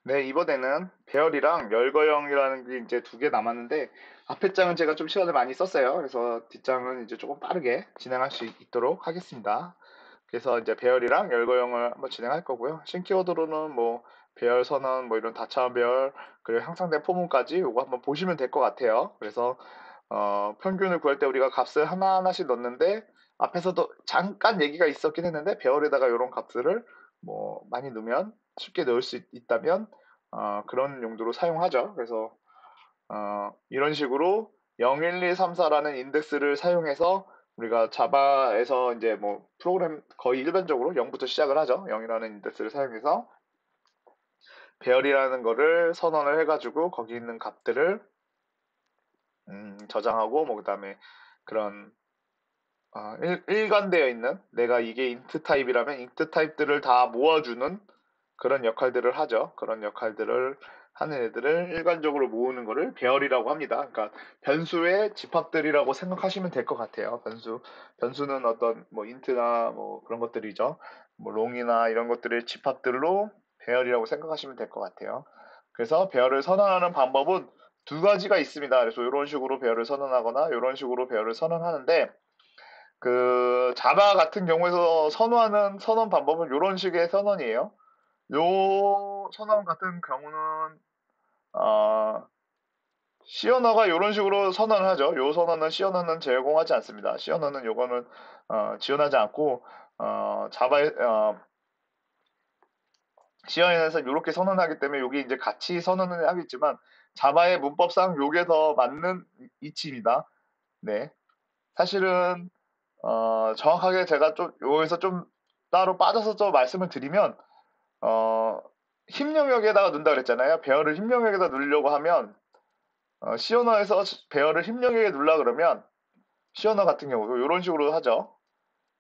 네, 이번에는 배열이랑 열거형이라는 게 이제 두 개 남았는데, 앞에 장은 제가 좀 시간을 많이 썼어요. 그래서 뒷장은 이제 조금 빠르게 진행할 수 있도록 하겠습니다. 그래서 이제 배열이랑 열거형을 한번 진행할 거고요. 신키워드로는 뭐, 배열 선언, 뭐 이런 다차원 배열, 그리고 향상된 포문까지 요거 한번 보시면 될 것 같아요. 그래서, 평균을 구할 때 우리가 값을 하나하나씩 넣는데, 앞에서도 잠깐 얘기가 있었긴 했는데, 배열에다가 이런 값들을 뭐, 많이 넣으면 쉽게 넣을 수 있다면 그런 용도로 사용하죠. 그래서 이런 식으로 0, 1, 2, 3, 4라는 인덱스를 사용해서 우리가 자바에서 이제 뭐 프로그램 거의 일반적으로 0부터 시작을 하죠. 0이라는 인덱스를 사용해서 배열이라는 거를 선언을 해가지고 거기 있는 값들을 저장하고 뭐 그다음에 그런 일관되어 있는 내가 이게 인트 타입이라면 인트 타입들을 다 모아주는 그런 역할들을 하죠. 그런 역할들을 하는 애들을 일관적으로 모으는 거를 배열이라고 합니다. 그러니까 변수의 집합들이라고 생각하시면 될 것 같아요. 변수는 어떤 뭐 인트나 뭐 그런 것들이죠. 뭐 롱이나 이런 것들의 집합들로 배열이라고 생각하시면 될 것 같아요. 그래서 배열을 선언하는 방법은 두 가지가 있습니다. 그래서 이런 식으로 배열을 선언하거나 이런 식으로 배열을 선언하는데 그 자바 같은 경우에서 선호하는 선언 방법은 이런 식의 선언이에요. 요 선언 같은 경우는 어, 시언어가 이런 식으로 선언을 하죠. 요 선언은 시언어는 제공하지 않습니다. 시언어는 요거는 지원하지 않고 자바에 시언에서 이렇게 선언하기 때문에 여기 이제 같이 선언을 하겠지만 자바의 문법상 요게 더 맞는 이치입니다. 네, 사실은 정확하게 제가 좀 여기서 좀 따로 빠져서 좀 말씀을 드리면 어, 힘 영역에다가 넣는다 그랬잖아요. 배열을 힘 영역에다 넣으려고 하면 시어너에서 배열을 힘 영역에 넣으려 그러면 시어너 같은 경우도 이런 식으로 하죠.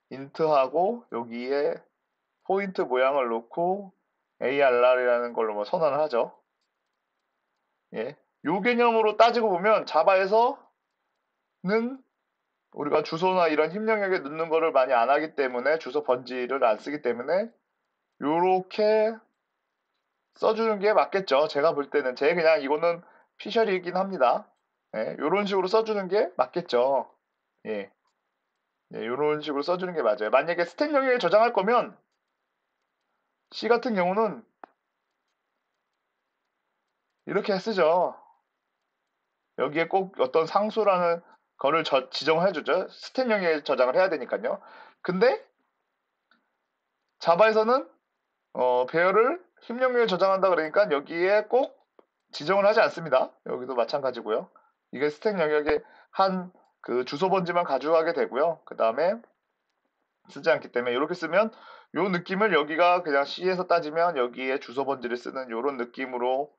인트하고 여기에 포인트 모양을 놓고 ARR이라는 걸로 뭐 선언을 하죠. 예. 요 개념으로 따지고 보면 자바에서는 우리가 주소나 이런 힘 영역에 넣는 거를 많이 안 하기 때문에 주소 번지를 안 쓰기 때문에 요렇게 써주는 게 맞겠죠. 제가 볼 때는 제 그냥 이거는 피셜이긴 합니다. 예, 요런 식으로 써주는 게 맞겠죠. 예, 예, 요런 식으로 써주는 게 맞아요. 만약에 스택 영역에 저장할 거면 C 같은 경우는 이렇게 쓰죠. 여기에 꼭 어떤 상수라는 거를 지정을 해주죠. 스택 영역에 저장을 해야 되니까요. 근데 자바에서는 배열을 힘 영역에 저장한다 그러니까 여기에 꼭 지정을 하지 않습니다. 여기도 마찬가지고요. 이게 스택 영역에 한 그 주소 번지만 가져가게 되고요. 그 다음에 쓰지 않기 때문에 이렇게 쓰면 요 느낌을 여기가 그냥 C에서 따지면 여기에 주소 번지를 쓰는 요런 느낌으로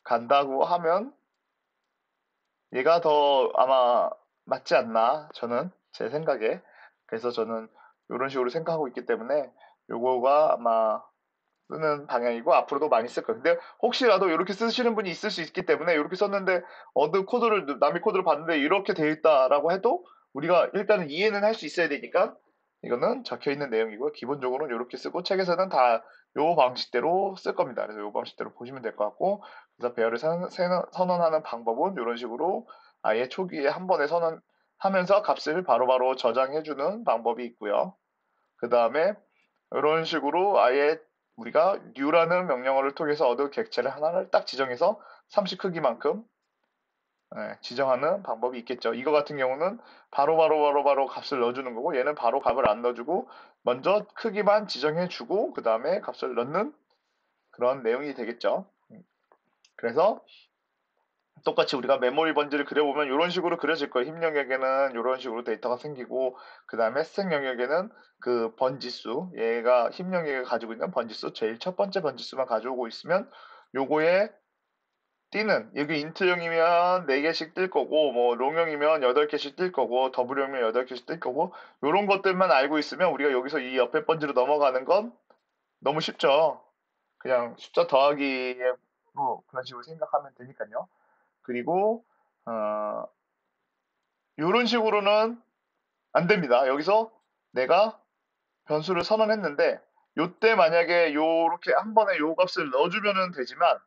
간다고 하면 얘가 더 아마 맞지 않나 저는 제 생각에. 그래서 저는 요런 식으로 생각하고 있기 때문에 요거가 아마 쓰는 방향이고 앞으로도 많이 쓸 거예요. 근데 혹시라도 이렇게 쓰시는 분이 있을 수 있기 때문에 이렇게 썼는데 어느 코드를 남의 코드를 봤는데 이렇게 되어 있다라고 해도 우리가 일단은 이해는 할 수 있어야 되니까 이거는 적혀 있는 내용이고 기본적으로는 이렇게 쓰고 책에서는 다 요 방식대로 쓸 겁니다. 그래서 요 방식대로 보시면 될 것 같고 그래서 배열을 선언하는 방법은 이런 식으로 아예 초기에 한 번에 선언하면서 값을 바로바로 저장해주는 방법이 있고요. 그 다음에 이런 식으로 아예 우리가 new라는 명령어를 통해서 얻은 객체를 하나를 딱 지정해서 30 크기만큼 지정하는 방법이 있겠죠. 이거 같은 경우는 바로 값을 넣어주는 거고 얘는 바로 값을 안 넣어주고 먼저 크기만 지정해주고 그 다음에 값을 넣는 그런 내용이 되겠죠. 그래서 똑같이 우리가 메모리 번지를 그려보면 이런 식으로 그려질 거예요. 힘 영역에는 이런 식으로 데이터가 생기고 그 다음에 스택 영역에는 그 번지수 얘가 힘 영역에 가지고 있는 번지수 제일 첫 번째 번지수만 가져오고 있으면 요거에 띄는 여기 인트형이면 4개씩 뜰 거고 뭐 롱형이면 8개씩 뜰 거고 더블형이면 8개씩 뜰 거고 요런 것들만 알고 있으면 우리가 여기서 이 옆에 번지로 넘어가는 건 너무 쉽죠. 그냥 숫자 더하기로 그런 식으로 생각하면 되니까요. 그리고 어, 이런 식으로는 안 됩니다. 여기서 내가 변수를 선언했는데 요때 만약에 요렇게 한 번에 요 값을 넣어주면은 되지만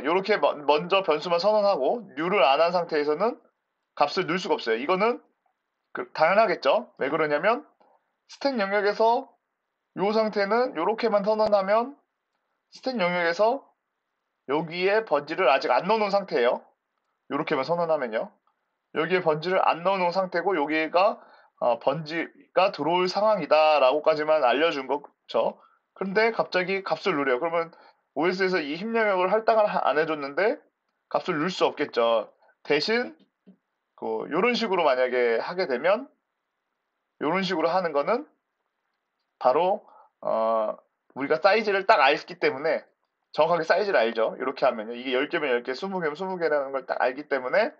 요렇게 먼저 변수만 선언하고 뉴를 안 한 상태에서는 값을 넣을 수가 없어요. 이거는 당연하겠죠. 왜 그러냐면 스택 영역에서 요 상태는 요렇게만 선언하면 스택 영역에서 여기에 번지를 아직 안 넣어놓은 상태예요. 요렇게만 선언하면요. 여기에 번지를 안 넣어놓은 상태고 여기가 번지가 들어올 상황이다라고까지만 알려준 거죠. 그런데 갑자기 값을 누려요. 그러면 OS에서 이 힘 영역을 할당을 안 해줬는데 값을 넣을 수 없겠죠. 대신 요런 식으로 만약에 하게 되면 요런 식으로 하는 거는 바로 우리가 사이즈를 딱 알기 때문에 정확하게 사이즈를 알죠. 이렇게 하면요. 이게 10개면 10개, 20개면 20개라는 걸 딱 알기 때문에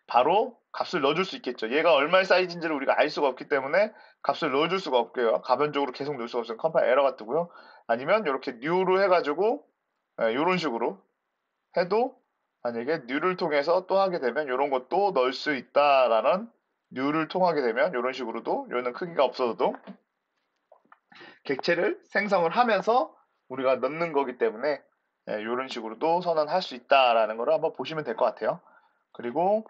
바로 값을 넣어줄 수 있겠죠. 얘가 얼마의 사이즈인지를 우리가 알 수가 없기 때문에 값을 넣어줄 수가 없고요. 가변적으로 계속 넣을 수가 없으면 컴파일 에러가 뜨고요. 아니면 이렇게 뉴로 해가지고 이런 식으로 해도 만약에 뉴를 통해서 또 하게 되면 이런 것도 넣을 수 있다라는 뉴를 통하게 되면 이런 식으로도 얘는 크기가 없어도 객체를 생성을 하면서 우리가 넣는 거기 때문에 이런 식으로도 선언할 수 있다라는 걸 한번 보시면 될 것 같아요. 그리고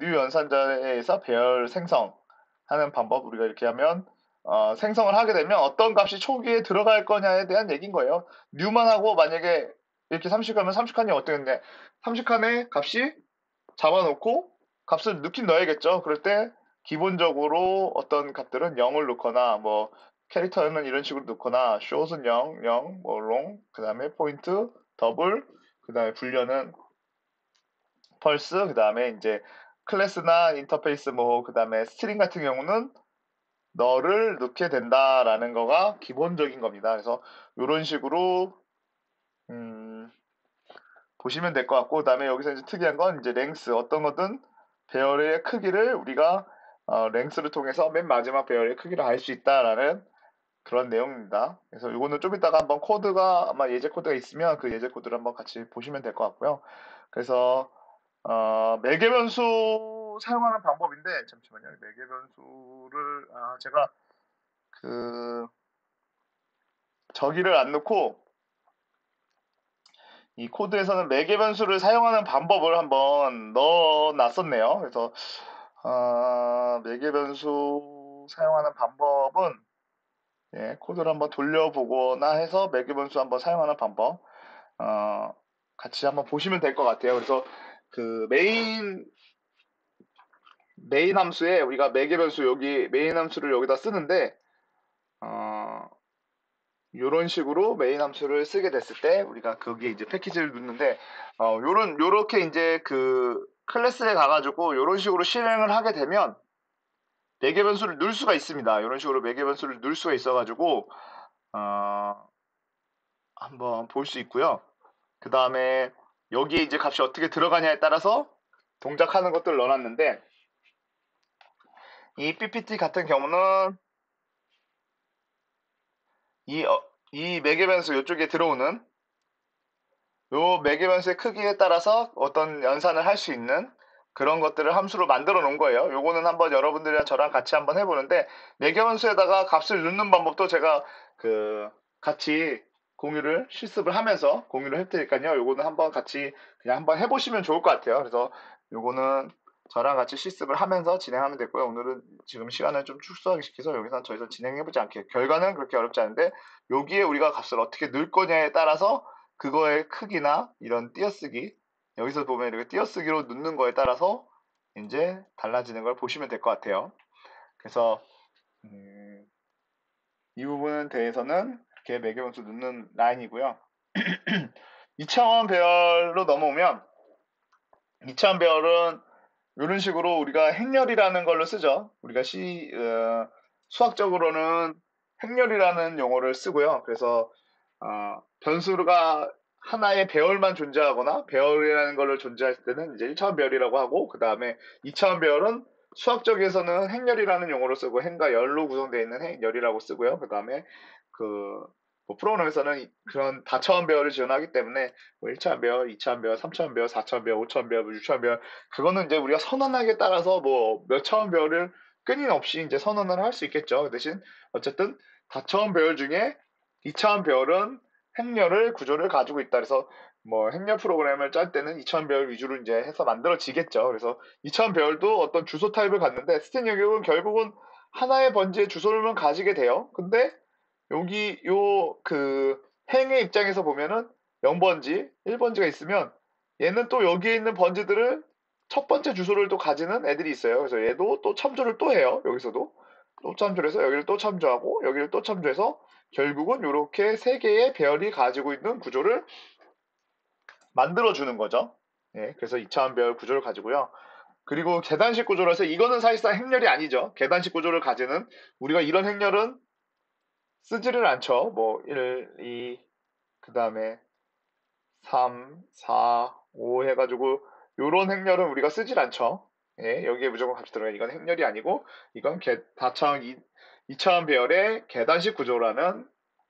뉴 연산자에서 배열 생성하는 방법 우리가 이렇게 하면 생성을 하게 되면 어떤 값이 초기에 들어갈 거냐에 대한 얘기인 거예요. 뉴만 하고 만약에 이렇게 30칸이면 30칸이 어떻게 되냐 30칸의 값이 잡아놓고 값을 넣긴 넣어야겠죠. 그럴 때 기본적으로 어떤 값들은 0을 넣거나 뭐 캐릭터는 이런 식으로 넣거나 숏은 0, 0, 뭐 롱, 그 다음에 포인트, 더블, 그 다음에 불려는 펄스, 그 다음에 이제 클래스나 인터페이스 뭐 그 다음에 스트링 같은 경우는 너를 넣게 된다라는 거가 기본적인 겁니다. 그래서 이런 식으로 보시면 될 것 같고 그다음에 여기서 이제 특이한 건 이제 랭스 어떤 거든 배열의 크기를 우리가 랭스를 통해서 맨 마지막 배열의 크기를 알 수 있다라는 그런 내용입니다. 그래서 이거는 좀 이따가 한번 코드가 아마 예제 코드가 있으면 그 예제 코드를 한번 같이 보시면 될 것 같고요. 그래서 매개 변수 사용하는 방법인데 잠시만요. 매개 변수를 제가 그 저기를 안 넣고 이 코드에서는 매개 변수를 사용하는 방법을 한번 넣어 놨었네요. 그래서 매개 변수 사용하는 방법은 코드를 한번 돌려보거나 해서 매개 변수 한번 사용하는 방법 같이 한번 보시면 될 것 같아요. 그래서 그 메인 함수에 우리가 매개 변수 여기 메인 함수를 여기다 쓰는데 이런 식으로 메인 함수를 쓰게 됐을 때 우리가 거기에 이제 패키지를 넣는데 요렇게 이제 그 클래스에 가가지고 이런 식으로 실행을 하게 되면 매개 변수를 넣을 수가 있습니다. 이런 식으로 매개 변수를 넣을 수가 있어가지고 한번 볼 수 있고요. 그 다음에 여기에 이제 값이 어떻게 들어가냐에 따라서 동작하는 것들을 넣어놨는데 이 PPT 같은 경우는 이 매개 변수 이쪽에 들어오는 요 매개 변수의 크기에 따라서 어떤 연산을 할 수 있는 그런 것들을 함수로 만들어 놓은 거예요. 요거는 한번 여러분들이랑 저랑 같이 한번 해보는데 매개 변수에다가 값을 넣는 방법도 제가 같이 실습을 하면서 공유를 해드리니까요. 요거는 한번 같이 그냥 한번 해보시면 좋을 것 같아요. 그래서 요거는 저랑 같이 실습을 하면서 진행하면 되고요. 오늘은 지금 시간을 좀 축소하게 시켜서 여기서 더 이상 진행해보지 않게 결과는 그렇게 어렵지 않은데 여기에 우리가 값을 어떻게 넣을 거냐에 따라서 그거의 크기나 이런 띄어쓰기 여기서 보면 이렇게 띄어쓰기로 넣는 거에 따라서 이제 달라지는 걸 보시면 될 것 같아요. 그래서 이 부분에 대해서는 이렇게 매개변수 넣는 라인이고요. 2차원 배열로 넘어오면 2차원 배열은 이런 식으로 우리가 행렬이라는 걸로 쓰죠. 우리가 수학적으로는 행렬이라는 용어를 쓰고요. 그래서 변수가 하나의 배열만 존재하거나 배열이라는 걸로 존재할 때는 이제 1차원 배열이라고 하고 그 다음에 2차원 배열은 수학적에서는 행렬이라는 용어로 쓰고 행과 열로 구성되어 있는 행렬이라고 쓰고요. 그 다음에 뭐 프로그램에서는 그런 다차원 배열을 지원하기 때문에 뭐 1차원 배열, 2차원 배열, 3차원 배열, 4차원 배열, 5차원 배열, 6차원 배열 그거는 이제 우리가 선언하기에 따라서 뭐 몇 차원 배열을 끊임없이 이제 선언을 할 수 있겠죠. 그 대신 어쨌든 다차원 배열 중에 2차원 배열은 행렬을 구조를 가지고 있다. 그래서 뭐 행렬 프로그램을 짤 때는 2차원 배열 위주로 이제 해서 만들어지겠죠. 그래서 2차원 배열도 어떤 주소 타입을 갖는데 스택 영역은 결국은 하나의 번지의 주소를 가지게 돼요. 근데 여기 요 그 행의 입장에서 보면은 0번지, 1번지가 있으면 얘는 또 여기에 있는 번지들을 첫 번째 주소를 또 가지는 애들이 있어요. 그래서 얘도 또 참조를 또 해요. 여기서도 또 참조를 해서 여기를 또 참조하고 여기를 또 참조해서 결국은 이렇게 세 개의 배열이 가지고 있는 구조를 만들어 주는 거죠. 예, 그래서 2차원 배열 구조를 가지고요. 그리고 계단식 구조라서 이거는 사실상 행렬이 아니죠. 계단식 구조를 가지는 우리가 이런 행렬은 쓰지를 않죠. 뭐 1, 2, 그 다음에 3, 4, 5 해가지고 요런 행렬은 우리가 쓰질 않죠. 예, 여기에 무조건 값이 들어가요. 이건 행렬이 아니고 이건 다차원 2차원 배열의 계단식 구조라는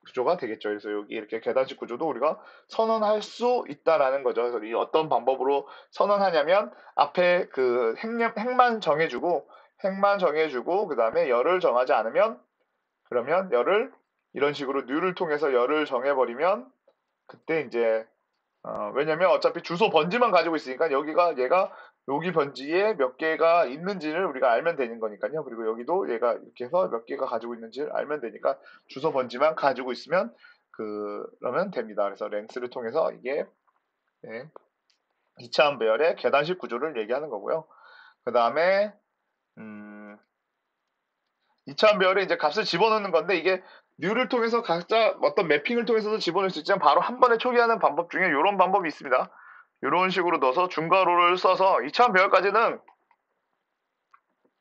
구조가 되겠죠. 그래서 여기 이렇게 계단식 구조도 우리가 선언할 수 있다라는 거죠. 그래서 이 어떤 방법으로 선언하냐면 앞에 그 행만 정해주고 그 다음에 열을 정하지 않으면 그러면 열을 이런 식으로 뉴를 통해서 열을 정해버리면 그때 이제 왜냐면 어차피 주소 번지만 가지고 있으니까 여기가 얘가 여기 번지에 몇 개가 있는지를 우리가 알면 되는 거니까요. 그리고 여기도 얘가 이렇게 해서 몇 개가 가지고 있는지를 알면 되니까 주소 번지만 가지고 있으면 그러면 됩니다. 그래서 랭스를 통해서 이게 네, 2차원 배열의 계단식 구조를 얘기하는 거고요. 그 다음에 2차원 배열에 이제 값을 집어넣는 건데 이게 뉴를 통해서 각자 어떤 매핑을 통해서도 집어넣을 수 있지만 바로 한 번에 초기화하는 방법 중에 이런 방법이 있습니다. 이런 식으로 넣어서 중괄호를 써서 2차원 배열까지는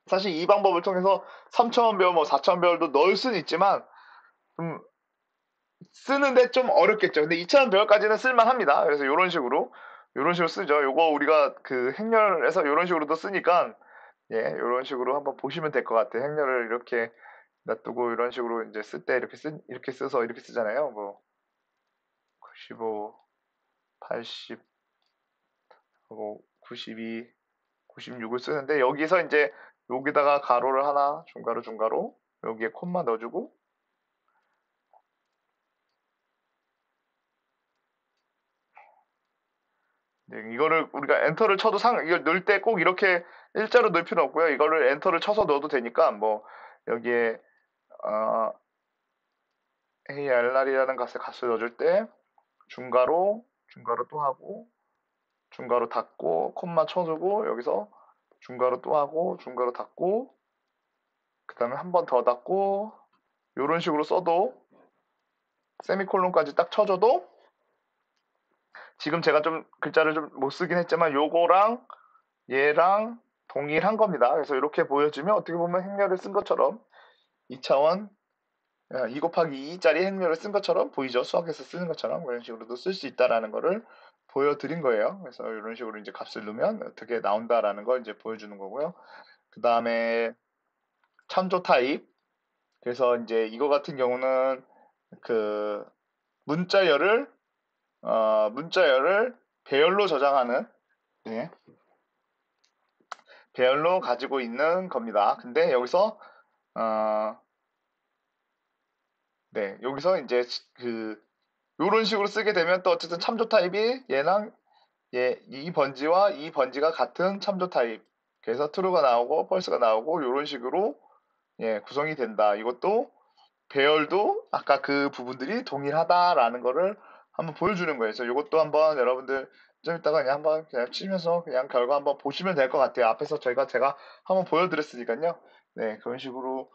사실 이 방법을 통해서 3차원 배열, 뭐 4차원 배열도 넣을 수는 있지만 쓰는데 좀 어렵겠죠. 근데 2차원 배열까지는 쓸만합니다. 그래서 이런 식으로 쓰죠. 요거 우리가 그 행렬에서 이런 식으로도 쓰니까 예, 이런 식으로 한번 보시면 될 것 같아요. 행렬을 이렇게 놔두고 이런 식으로 이제 쓸 때 이렇게 써서 이렇게 쓰잖아요. 뭐 95, 80, 하고 92, 96을 쓰는데 여기서 이제 여기다가 가로를 하나 중괄호 여기에 콤마 넣어주고 네, 이거를 우리가 엔터를 쳐도 이걸 넣을 때 꼭 이렇게 일자로 넣을 필요 없고요. 이거를 엔터를 쳐서 넣어도 되니까 뭐 여기에 어, ARR이라는 값을 넣어줄 때 중괄호 또 하고 중괄호 닫고 콤마 쳐주고 여기서 중괄호 또 하고 중괄호 닫고 그 다음에 한 번 더 닫고 이런 식으로 써도 세미콜론까지 딱 쳐줘도 지금 제가 좀 글자를 좀 못 쓰긴 했지만 요거랑 얘랑 동일한 겁니다. 그래서 이렇게 보여주면 어떻게 보면 행렬을 쓴 것처럼 2차원 2 곱하기 2짜리 행렬을 쓴 것처럼 보이죠. 수학에서 쓰는 것처럼 이런 식으로도 쓸 수 있다라는 거를 보여드린 거예요. 그래서 이런 식으로 이제 값을 넣으면 어떻게 나온다라는 걸 이제 보여주는 거고요. 그 다음에 참조 타입. 그래서 이제 이거 같은 경우는 그 문자열을 배열로 저장하는 네, 배열로 가지고 있는 겁니다. 근데 여기서 어, 네, 여기서 이제 그 요런 식으로 쓰게 되면 또 어쨌든 참조 타입이 얘랑 이 번지와 이 번지가 같은 참조 타입. 그래서 true가 나오고 false가 나오고 요런 식으로 예, 구성이 된다. 이것도 배열도 아까 그 부분들이 동일하다라는 거를 한번 보여주는 거예요. 그래서 이것도 한번 여러분들 좀 이따가 그냥 한번 그냥 치면서 그냥 결과 한번 보시면 될 것 같아요. 앞에서 제가 한번 보여드렸으니까요. 네, 그런 식으로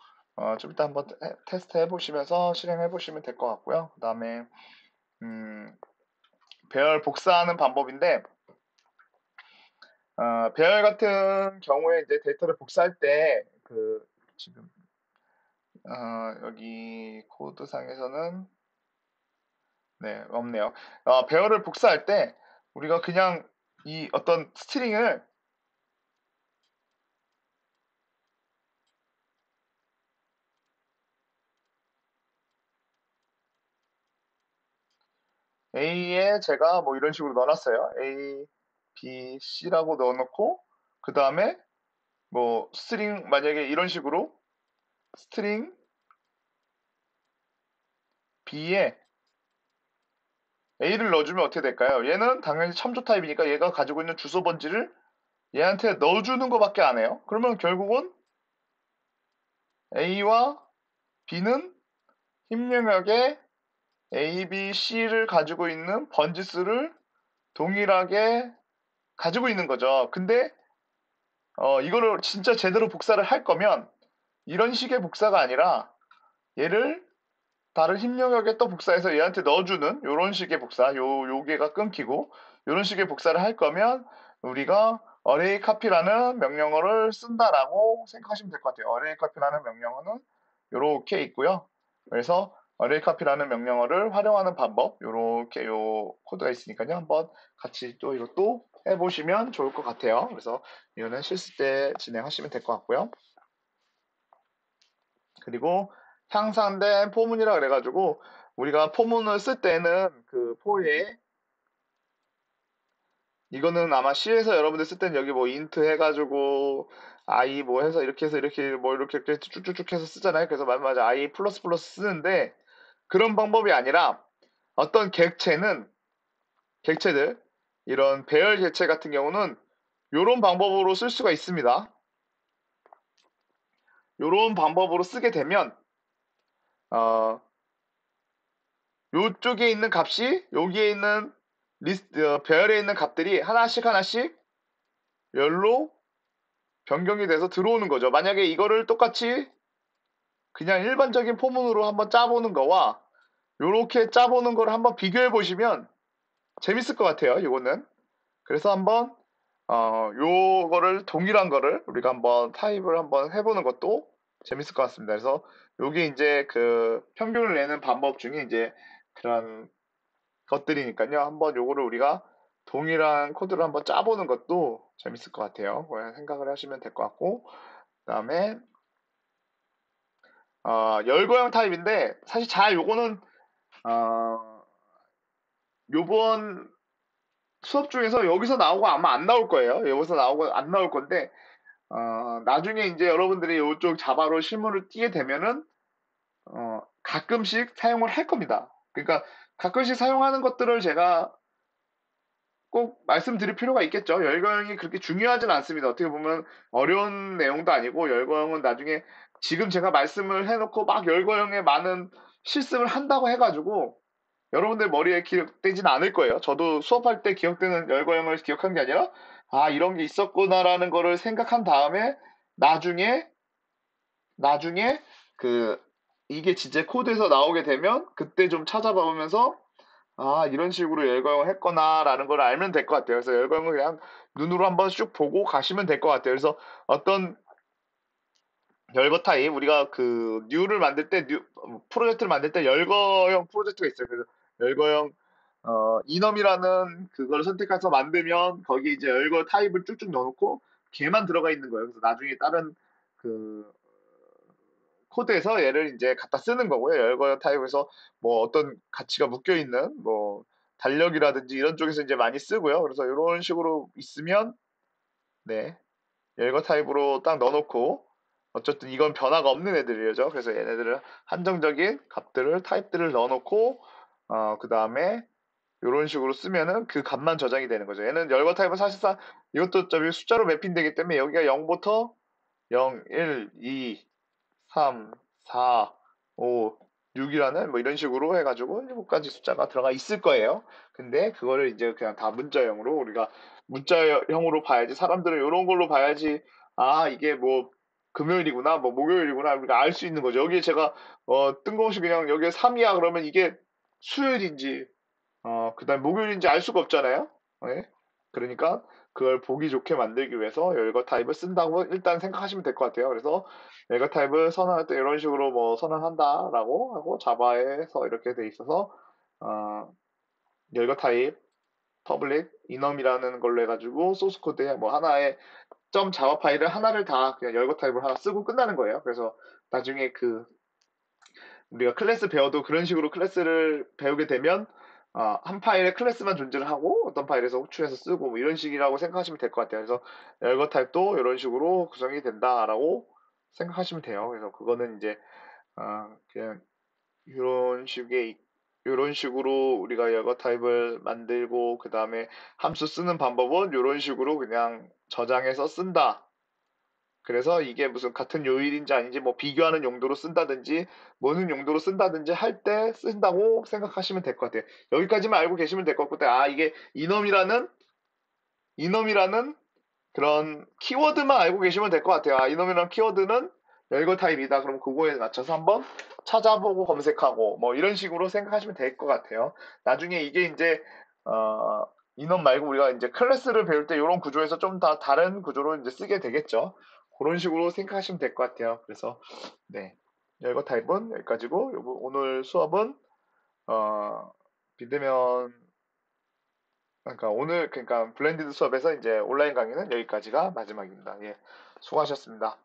좀 이따 한번 테스트 해보시면서 실행해 보시면 될 것 같고요. 그 다음에 음, 배열 복사하는 방법인데 배열 같은 경우에 이제 데이터를 복사할 때 그 지금 여기 코드상에서는 네, 없네요. 배열을 복사할 때 우리가 그냥 이 어떤 스트링을 A에 제가 뭐 이런 식으로 넣어놨어요. A, B, C라고 넣어놓고 그 다음에 뭐 스트링 만약에 이런 식으로 스트링 B에 A를 넣어주면 어떻게 될까요? 얘는 당연히 참조 타입이니까 얘가 가지고 있는 주소 번지를 얘한테 넣어주는 것밖에 안 해요. 그러면 결국은 A와 B는 힘영역에 A, B, C를 가지고 있는 번지 수를 동일하게 가지고 있는 거죠. 근데 이거를 진짜 제대로 복사를 할 거면 이런 식의 복사가 아니라 얘를 다른 힘 영역에 또 복사해서 얘한테 넣어주는 이런 식의 복사, 요게가 끊기고 이런 식의 복사를 할 거면 우리가 array copy라는 명령어를 쓴다라고 생각하시면 될 것 같아요. array copy라는 명령어는 이렇게 있고요. 그래서 array copy라는 명령어를 활용하는 방법, 이렇게 요 코드가 있으니까요. 한번 같이 또 이것도 해보시면 좋을 것 같아요. 그래서 이거는 실습 때 진행하시면 될 것 같고요. 그리고 향상된 포문이라 그래가지고 우리가 포문을 쓸 때는 그 포에 이거는 아마 C에서 여러분들 쓸 때는 여기 뭐 int 해가지고 i 뭐 해서 이렇게 해서 이렇게 뭐 이렇게 쭉쭉쭉 해서 쓰잖아요. 그래서 맞아 i 플러스 플러스 쓰는데 그런 방법이 아니라 어떤 객체들 이런 배열 객체 같은 경우는 이런 방법으로 쓸 수가 있습니다. 이런 방법으로 쓰게 되면 어, 요쪽에 있는 값이 여기에 있는 배열에 있는 값들이 하나씩 하나씩 열로 변경이 돼서 들어오는 거죠. 만약에 이거를 똑같이 그냥 일반적인 포문으로 한번 짜보는 거와 요렇게 짜보는 걸 한번 비교해 보시면 재밌을 것 같아요. 이거는. 그래서 한번 요거를 동일한 거를 우리가 한번 타입을 한번 해보는 것도 재밌을 것 같습니다. 그래서 요게 이제 그 평균을 내는 방법 중에 이제 그런 것들이니까요. 한번 요거를 우리가 동일한 코드를 한번 짜보는 것도 재밌을 것 같아요. 그냥 생각을 하시면 될 것 같고, 그 다음에 열거형 타입인데 사실 잘 요거는 요번 수업 중에서 여기서 나오고 아마 안 나올 거예요. 여기서 나오고 안 나올 건데 나중에 이제 여러분들이 이쪽 자바로 실무를 띄게 되면은 가끔씩 사용을 할 겁니다. 그러니까 가끔씩 사용하는 것들을 제가 꼭 말씀드릴 필요가 있겠죠. 열거형이 그렇게 중요하진 않습니다. 어떻게 보면 어려운 내용도 아니고 열거형은 나중에 지금 제가 말씀을 해놓고 막 열거형에 많은 실습을 한다고 해가지고 여러분들 머리에 기억되진 않을 거예요. 저도 수업할 때 기억되는 열거형을 기억한 게 아니라 아 이런 게 있었구나라는 거를 생각한 다음에 나중에 나중에 그 이게 진짜 코드에서 나오게 되면 그때 좀 찾아보면서 아, 이런 식으로 열거형을 했거나라는 걸 알면 될 것 같아요. 그래서 열거형을 그냥 눈으로 한번 쭉 보고 가시면 될 것 같아요. 그래서 어떤 열거 타입, 우리가 그 뉴를 만들 때, 프로젝트를 만들 때 열거형 프로젝트가 있어요. 그래서 열거형, 이넘이라는 그걸 선택해서 만들면 거기 이제 열거 타입을 쭉쭉 넣어놓고 걔만 들어가 있는 거예요. 그래서 나중에 다른 그 코드에서 얘를 이제 갖다 쓰는 거고요. 열거 타입에서 뭐 어떤 가치가 묶여 있는 뭐 달력이라든지 이런 쪽에서 이제 많이 쓰고요. 그래서 이런 식으로 있으면 네 열거 타입으로 딱 넣어놓고 어쨌든 이건 변화가 없는 애들이죠. 그래서 얘네들을 한정적인 값들을 타입들을 넣어놓고 그 다음에 이런 식으로 쓰면은 그 값만 저장이 되는 거죠. 얘는 열거 타입은 사실상 이것도 저기 숫자로 매핑되기 때문에 여기가 0부터 0, 1, 2, 3, 4, 5, 6이라는 뭐 이런 식으로 해가지고 7가지 숫자가 들어가 있을 거예요. 근데 그거를 이제 그냥 다 문자형으로 우리가 문자형으로 봐야지 사람들은 이런 걸로 봐야지 아 이게 뭐 금요일이구나 뭐 목요일이구나 우리가 알 수 있는 거죠. 여기에 제가 뜬금없이 그냥 여기에 3이야 그러면 이게 수요일인지 그다음 목요일인지 알 수가 없잖아요. 네? 그러니까 그걸 보기 좋게 만들기 위해서 열거 타입을 쓴다고 일단 생각하시면 될 것 같아요. 그래서 열거 타입을 선언할 때 이런 식으로 뭐 선언한다라고 하고 자바에서 이렇게 돼 있어서 어, 열거 타입 퍼블릭 이넘이라는 걸로 해가지고 소스 코드에 뭐 하나의 점 자바 파일을 하나를 다 그냥 열거 타입을 하나 쓰고 끝나는 거예요. 그래서 나중에 그 우리가 클래스 배워도 그런 식으로 클래스를 배우게 되면 한 파일에 클래스만 존재를 하고 어떤 파일에서 호출해서 쓰고 뭐 이런 식이라고 생각하시면 될 것 같아요. 그래서 열거 타입도 이런 식으로 구성이 된다라고 생각하시면 돼요. 그래서 그거는 이제 그냥 이런 식으로 우리가 열거 타입을 만들고 그 다음에 함수 쓰는 방법은 이런 식으로 그냥 저장해서 쓴다. 그래서 이게 무슨 같은 요일인지 아닌지 뭐 비교하는 용도로 쓴다든지 뭐는 용도로 쓴다든지 할 때 쓴다고 생각하시면 될 것 같아요. 여기까지만 알고 계시면 될 것 같고, 이게 이놈이라는 그런 키워드만 알고 계시면 될 것 같아요. 이놈이라는 키워드는 열거 타입이다. 그럼 그거에 맞춰서 한번 찾아보고 검색하고 뭐 이런 식으로 생각하시면 될 것 같아요. 나중에 이게 이제 어, 이놈 말고 우리가 이제 클래스를 배울 때 이런 구조에서 좀 더 다른 구조로 이제 쓰게 되겠죠. 그런 식으로 생각하시면 될 것 같아요. 그래서 네, 열거 타입은 여기까지고 오늘 수업은 어, 비대면 그러니까 블렌디드 수업에서 이제 온라인 강의는 여기까지가 마지막입니다. 예, 수고하셨습니다.